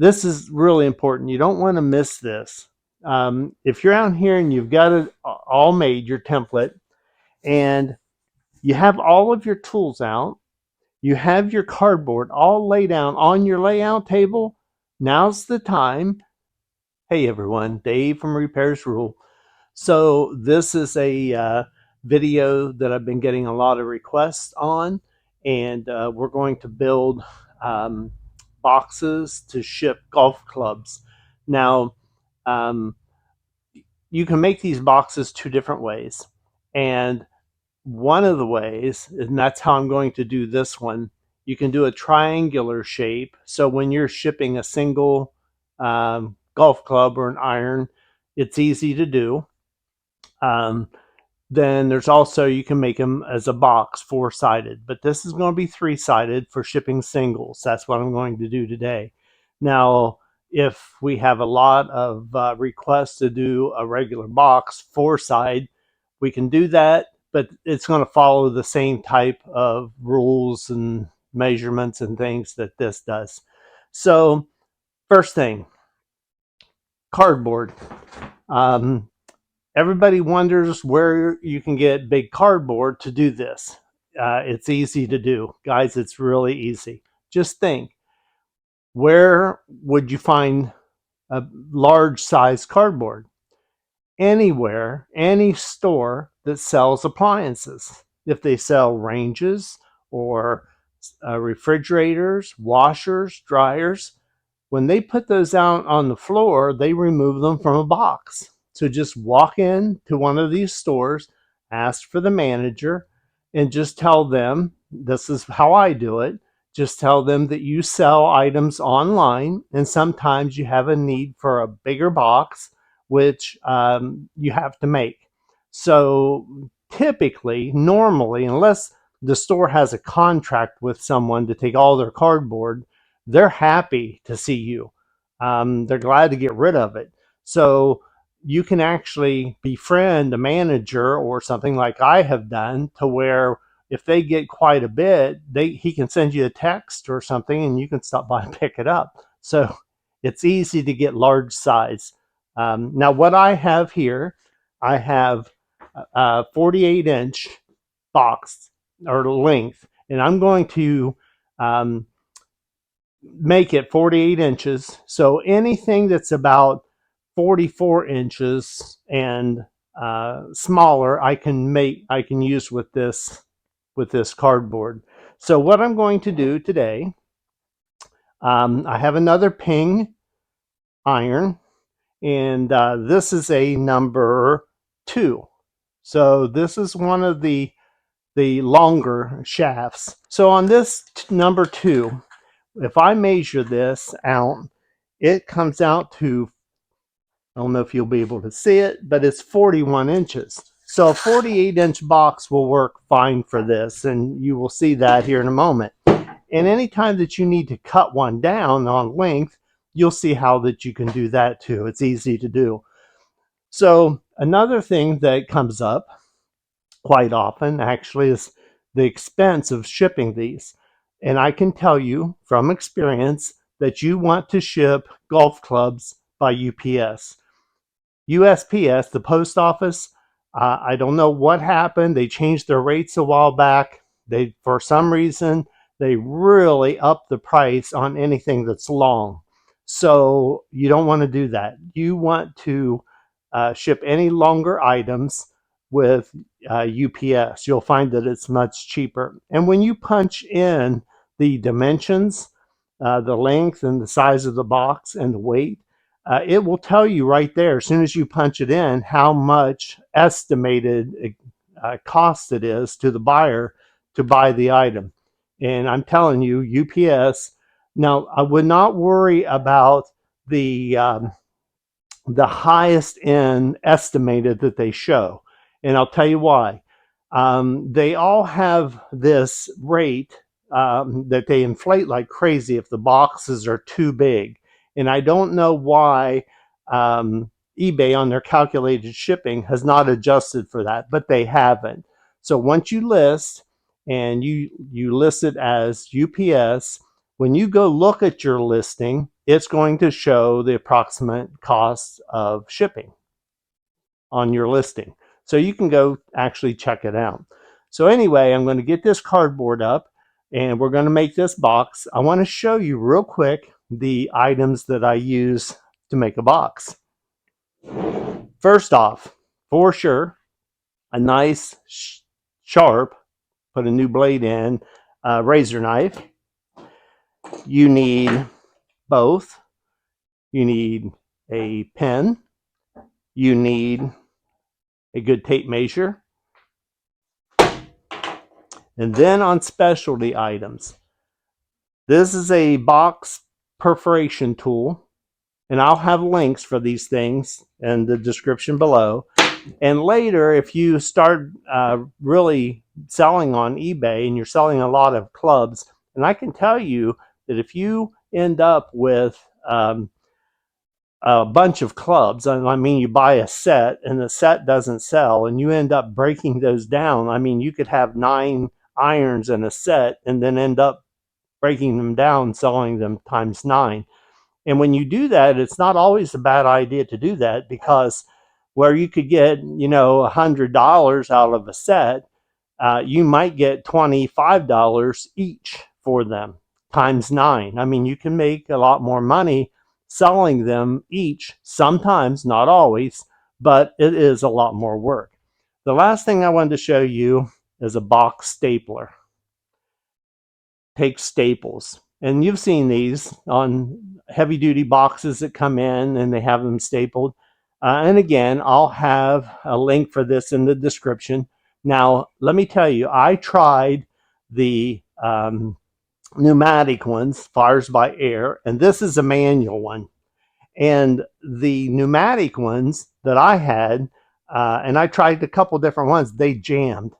this is really important. You don't want to miss this. If you're out here and you've got it all made, your template, and you have all of your tools out, you have your cardboard all laid down on your layout table, now's the time. Hey everyone, Dave from Repairs Rule. So this is a video that I've been getting a lot of requests on, and we're going to build um, boxes to ship golf clubs. Now, um, you can make these boxes two different ways, and one of the ways, and that's how I'm going to do this one, you can do a triangular shape. So when you're shipping a single golf club or an iron, it's easy to do. Um, then there's also, you can make them as a box, four-sided, but this is going to be three-sided for shipping singles. That's what I'm going to do today. Now, if we have a lot of requests to do a regular box, four-side, we can do that, but it's going to follow the same type of rules and measurements and things that this does. So first thing, cardboard. Everybody wonders where you can get big cardboard to do this. It's easy to do. Guys, it's really easy. Just think, where would you find a large size cardboard? Anywhere, any store that sells appliances. If they sell ranges or refrigerators, washers, dryers, when they put those out on the floor, they remove them from a box. So just walk in to one of these stores, ask for the manager, and just tell them, this is how I do it. Just tell them that you sell items online, and sometimes you have a need for a bigger box, which you have to make. So typically, normally, unless the store has a contract with someone to take all their cardboard, they're happy to see you. They're glad to get rid of it. So you can actually befriend a manager or something like I have done, to where if they get quite a bit, he can send you a text or something and you can stop by and pick it up. So it's easy to get large size. Now what I have here, I have a 48-inch box or length, and I'm going to make it 48 inches. So anything that's about 44 inches and smaller, I can use with this cardboard. So what I'm going to do today, I have another ping iron, and this is a number 2. So this is one of the longer shafts. So on this number 2, if I measure this out, it comes out to, I don't know if you'll be able to see it, but it's 41 inches. So a 48-inch box will work fine for this, and you will see that here in a moment. And anytime that you need to cut one down on length, you'll see how that you can do that too. It's easy to do. So another thing that comes up quite often actually is the expense of shipping these. And I can tell you from experience that you want to ship golf clubs by UPS. USPS, the post office, I don't know what happened. They changed their rates a while back. For some reason, they really upped the price on anything that's long. So you don't want to do that. You want to ship any longer items with UPS. You'll find that it's much cheaper. And when you punch in the dimensions, the length and the size of the box and the weight, it will tell you right there, as soon as you punch it in, how much estimated cost it is to the buyer to buy the item. And I'm telling you, UPS, now I would not worry about the highest end estimated that they show. And I'll tell you why. They all have this rate that they inflate like crazy if the boxes are too big. And I don't know why eBay on their calculated shipping has not adjusted for that, but they haven't. So once you list, and you list it as UPS, when you go look at your listing, it's going to show the approximate cost of shipping on your listing. So you can go actually check it out. So anyway, I'm going to get this cardboard up and we're going to make this box. I want to show you real quick the items that I use to make a box. First off, for sure, a nice sharp, put a new blade in, razor knife. You need both. You need a pen. You need a good tape measure. And then on specialty items, this is a box perforation tool, and I'll have links for these things in the description below. And later, if you start really selling on eBay and you're selling a lot of clubs, and I can tell you that if you end up with a bunch of clubs, and I mean you buy a set and the set doesn't sell and you end up breaking those down, I mean you could have 9 irons in a set and then end up breaking them down, selling them times 9. And when you do that, it's not always a bad idea to do that, because where you could get, $100 out of a set, you might get $25 each for them times 9. I mean, you can make a lot more money selling them each, sometimes, not always, but it is a lot more work. The last thing I wanted to show you is a box stapler. Take staples. And you've seen these on heavy duty boxes that come in and they have them stapled. And again, I'll have a link for this in the description. Now, let me tell you, I tried the pneumatic ones, fires by air, and this is a manual one. And the pneumatic ones that I had, and I tried a couple different ones, they jammed.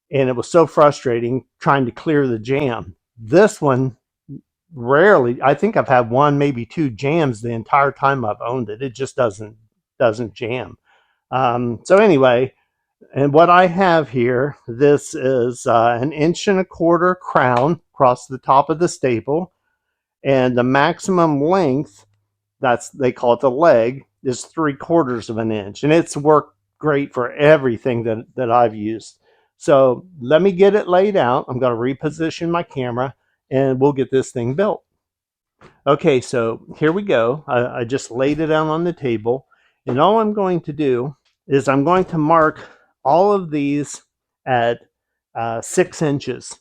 And it was so frustrating trying to clear the jam. This one, rarely, I think I've had one, maybe 2 jams the entire time I've owned it. It just doesn't jam. So anyway, and what I have here, this is an 1.25 inch crown across the top of the staple, and the maximum length, they call it the leg, is 3/4 inch, and it's worked great for everything that I've used. So let me get it laid out. I'm going to reposition my camera and we'll get this thing built. Okay, so here we go. I just laid it out on the table, and all I'm going to do is I'm going to mark all of these at 6 inches.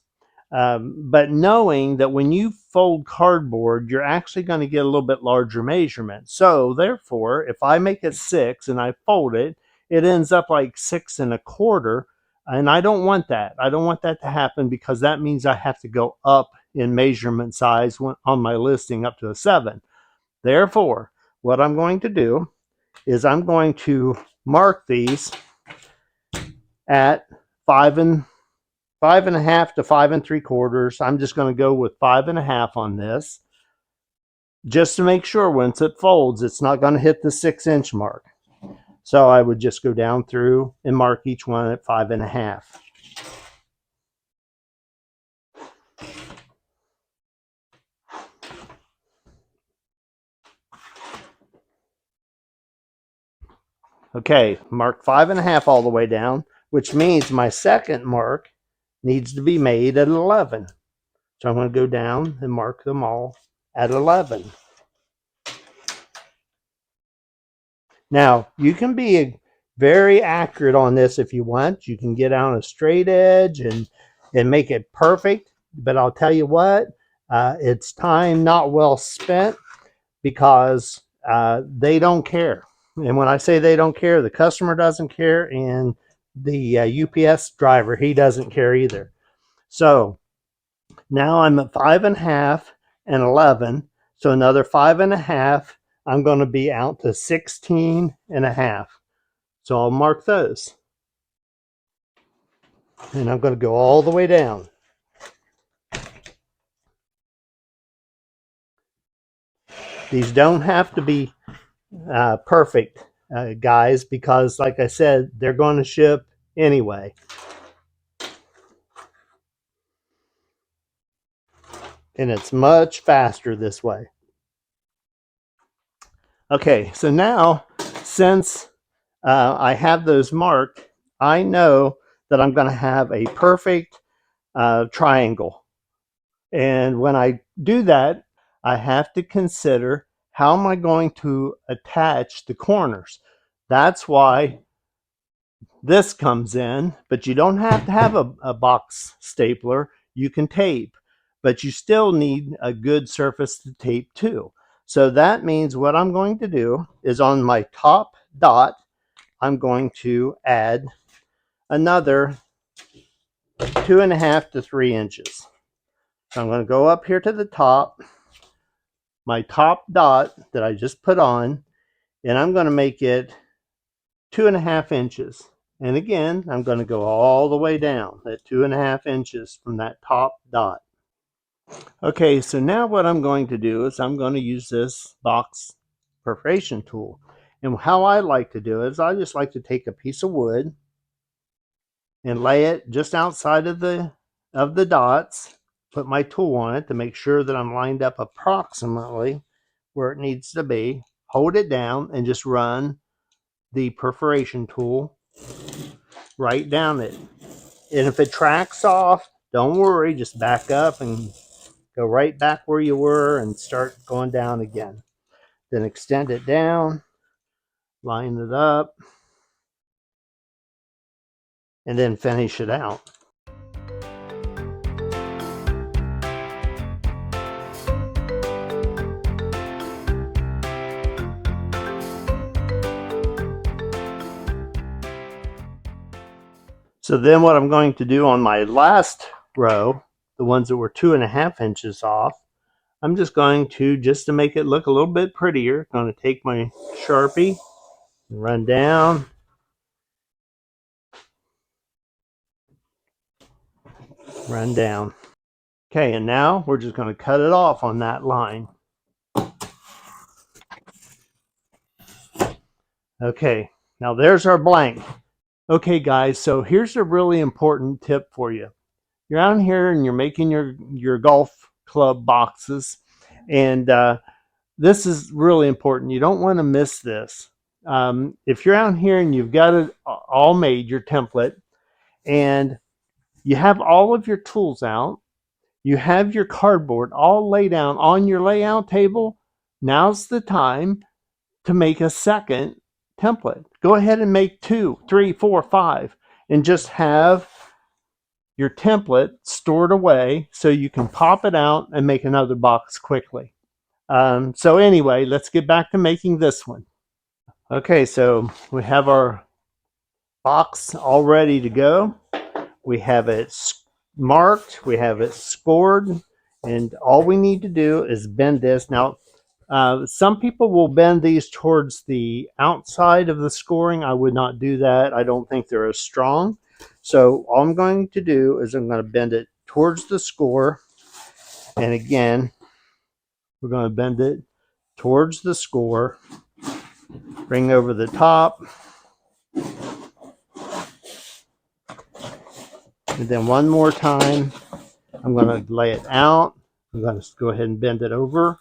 But knowing that when you fold cardboard, you're actually going to get a little bit larger measurement. So therefore, if I make it 6 and I fold it, it ends up like 6 1/4. And I don't want that. I don't want that to happen, because that means I have to go up in measurement size on my listing up to a 7. Therefore, what I'm going to do is I'm going to mark these at 5.5 to 5 3/4. I'm just going to go with 5.5 on this, just to make sure once it folds, it's not going to hit the 6 inch mark. So I would just go down through and mark each one at 5.5. Okay, mark 5.5 all the way down, which means my second mark needs to be made at 11. So I'm going to go down and mark them all at 11. Now, you can be very accurate on this if you want. You can get on a straight edge and make it perfect. But I'll tell you what, it's time not well spent, because they don't care. And when I say they don't care, the customer doesn't care, and the UPS driver, he doesn't care either. So now I'm at 5.5 and 11. So another 5.5, I'm going to be out to 16.5. So I'll mark those. And I'm going to go all the way down. These don't have to be perfect, guys, because like I said, they're going to ship anyway. And it's much faster this way. Okay, so now since I have those marked, I know that I'm going to have a perfect triangle. And when I do that, I have to consider how am I going to attach the corners. That's why this comes in, but you don't have to have a box stapler. You can tape, but you still need a good surface to tape to. So that means what I'm going to do is on my top dot, I'm going to add another 2.5 to 3 inches. So I'm going to go up here to the top, my top dot that I just put on, and I'm going to make it 2.5 inches. And again, I'm going to go all the way down at 2.5 inches from that top dot. Okay, so now what I'm going to do is I'm going to use this box perforation tool. And how I like to do it is I just like to take a piece of wood and lay it just outside of the dots, put my tool on it to make sure that I'm lined up approximately where it needs to be, hold it down, and just run the perforation tool right down it. And if it tracks off, don't worry, just back up and go right back where you were and start going down again. Then extend it down, line it up, and then finish it out. So then what I'm going to do on my last row, the ones that were 2.5 inches off, I'm just going to, just to make it look a little bit prettier, going to take my Sharpie and run down, run down. Okay, and now we're just going to cut it off on that line. Okay, now there's our blank. Okay guys, so here's a really important tip for you. You're out here and you're making your golf club boxes, and this is really important. You don't want to miss this. If you're out here and you've got it all made, your template, and you have all of your tools out, you have your cardboard all laid down on your layout table, now's the time to make a second template. Go ahead and make 2, 3, 4, 5, and just have your template stored away so you can pop it out and make another box quickly. So anyway, let's get back to making this one. Okay, so we have our box all ready to go. We have it marked, we have it scored, and all we need to do is bend this. Now, some people will bend these towards the outside of the scoring. I would not do that. I don't think they're as strong. So all I'm going to do is I'm going to bend it towards the score. And again, we're going to bend it towards the score. Bring over the top. And then one more time, I'm going to lay it out. I'm going to go ahead and bend it over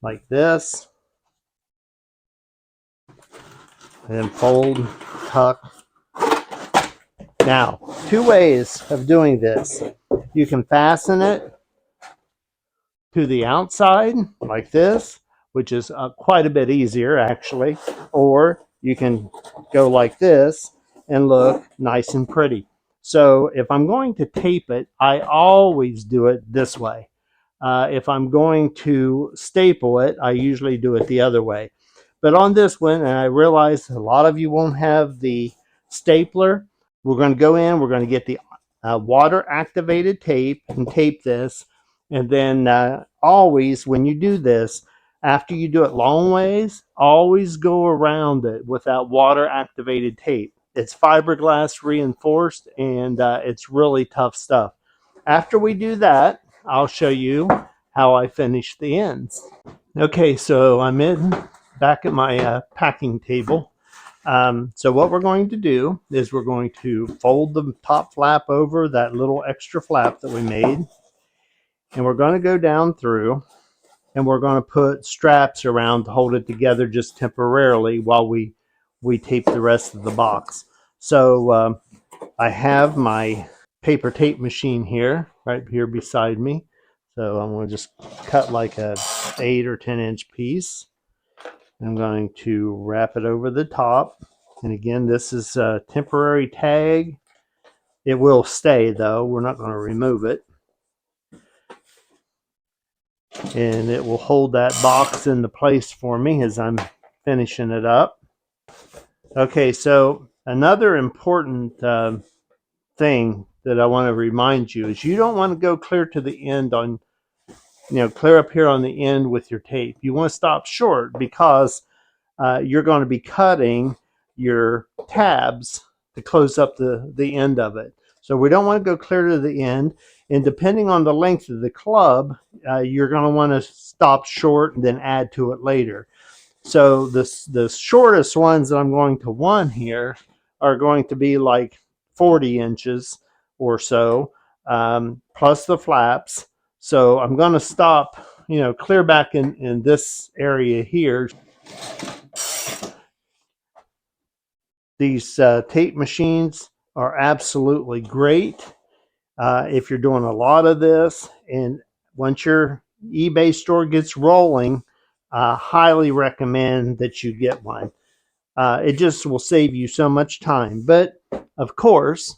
like this. And then fold, tuck. Now, 2 ways of doing this. You can fasten it to the outside like this, which is quite a bit easier actually, or you can go like this and look nice and pretty. So if I'm going to tape it, I always do it this way. If I'm going to staple it, I usually do it the other way. But on this one, and I realize a lot of you won't have the stapler, we're going to go in, we're going to get the water activated tape and tape this. And then always, when you do this, after you do it long ways, always go around it with that water activated tape. It's fiberglass reinforced, and it's really tough stuff. After we do that, I'll show you how I finish the ends. Okay, so I'm back at my packing table. So what we're going to do is we're going to fold the top flap over that little extra flap that we made. And we're going to go down through and we're going to put straps around to hold it together just temporarily while we tape the rest of the box. So I have my paper tape machine here, right here beside me. So I'm going to just cut like a 8 or 10 inch piece. I'm going to wrap it over the top. And again, this is a temporary tag. It will stay though. We're not going to remove it. And it will hold that box into place for me as I'm finishing it up. Okay, so another important thing that I want to remind you is you don't want to go clear to the end on, clear up here on the end with your tape. You want to stop short because you're going to be cutting your tabs to close up the end of it. So we don't want to go clear to the end. And depending on the length of the club, you're going to want to stop short and then add to it later. So the shortest ones that I'm going to want here are going to be like 40 inches or so, plus the flaps. So I'm going to stop, clear back in this area here. These tape machines are absolutely great if you're doing a lot of this. And once your eBay store gets rolling, highly recommend that you get one. It just will save you so much time. But of course,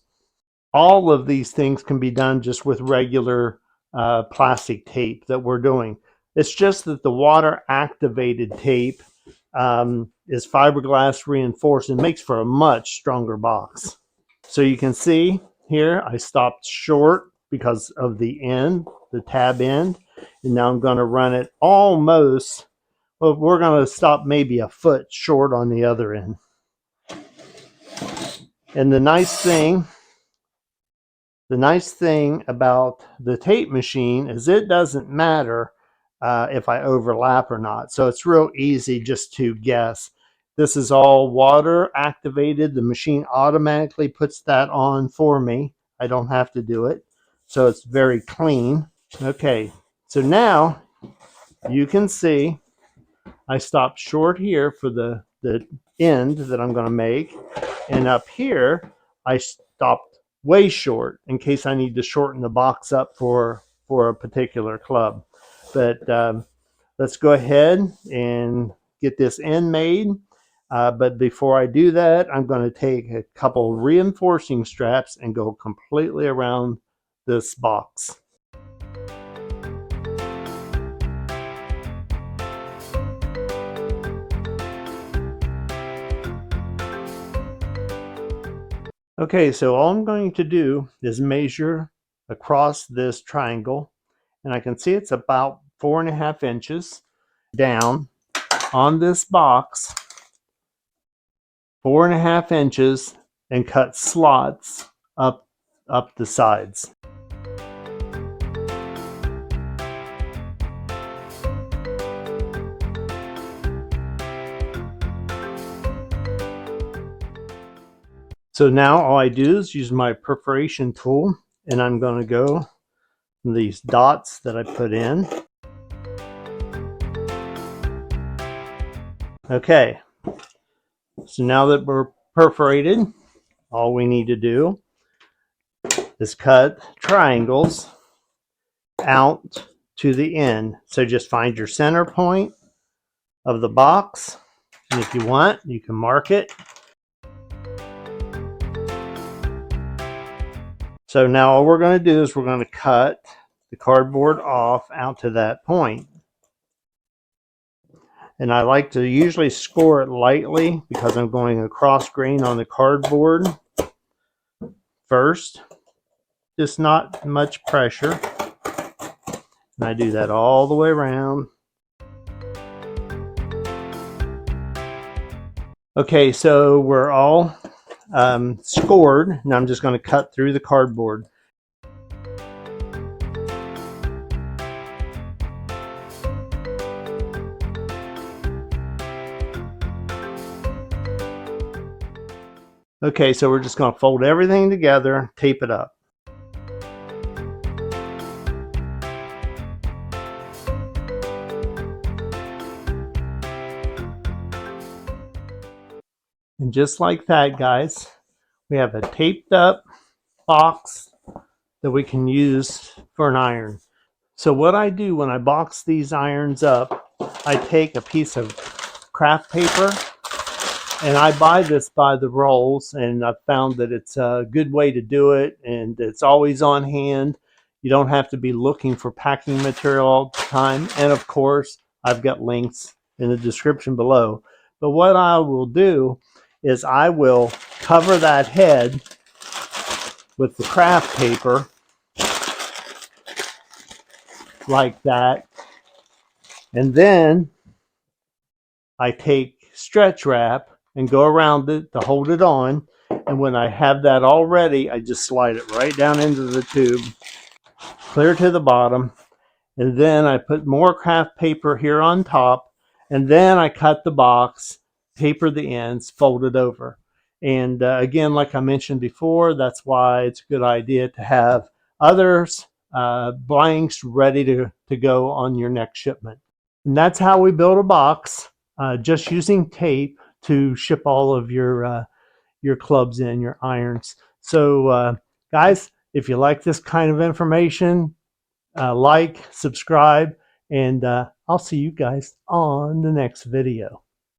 all of these things can be done just with regular plastic tape that we're doing. It's just that the water activated tape is fiberglass reinforced and makes for a much stronger box. So you can see here I stopped short because of the end, the tab end, and now I'm going to run it almost, well, we're going to stop maybe a foot short on the other end. And the nice thing about the tape machine is it doesn't matter if I overlap or not. So it's real easy just to guess. This is all water activated. The machine automatically puts that on for me. I don't have to do it. So it's very clean. Okay, so now you can see I stopped short here for the end that I'm going to make. And up here, I stopped way short in case I need to shorten the box up for a particular club. But let's go ahead and get this end made. But before I do that, I'm going to take a couple reinforcing straps and go completely around this box. Okay, so all I'm going to do is measure across this triangle, and I can see it's about 4.5 inches down on this box, 4.5 inches, and cut slots up the sides. So now all I do is use my perforation tool, and I'm going to go these dots that I put in. Okay, so now that we're perforated, all we need to do is cut triangles out to the end. So just find your center point of the box, and if you want, you can mark it. So now all we're going to do is we're going to cut the cardboard off out to that point. And I like to usually score it lightly because I'm going across grain on the cardboard first. Just not much pressure. And I do that all the way around. Okay, so we're all scored. Now I'm just going to cut through the cardboard. Okay, so we're just going to fold everything together, tape it up. And just like that, guys, we have a taped up box that we can use for an iron. So what I do when I box these irons up, I take a piece of craft paper, and I buy this by the rolls, and I've found that it's a good way to do it, and it's always on hand. You don't have to be looking for packing material all the time. And of course, I've got links in the description below. But what I will do is I will cover that head with the craft paper like that. And then I take stretch wrap and go around it to hold it on. And when I have that all ready, I just slide it right down into the tube, clear to the bottom. And then I put more craft paper here on top. And then I cut the box, taper the ends, fold it over. And again, like I mentioned before, that's why it's a good idea to have others blanks ready to go on your next shipment. And that's how we build a box, just using tape to ship all of your clubs in, your irons. So guys, if you like this kind of information, like, subscribe, and I'll see you guys on the next video.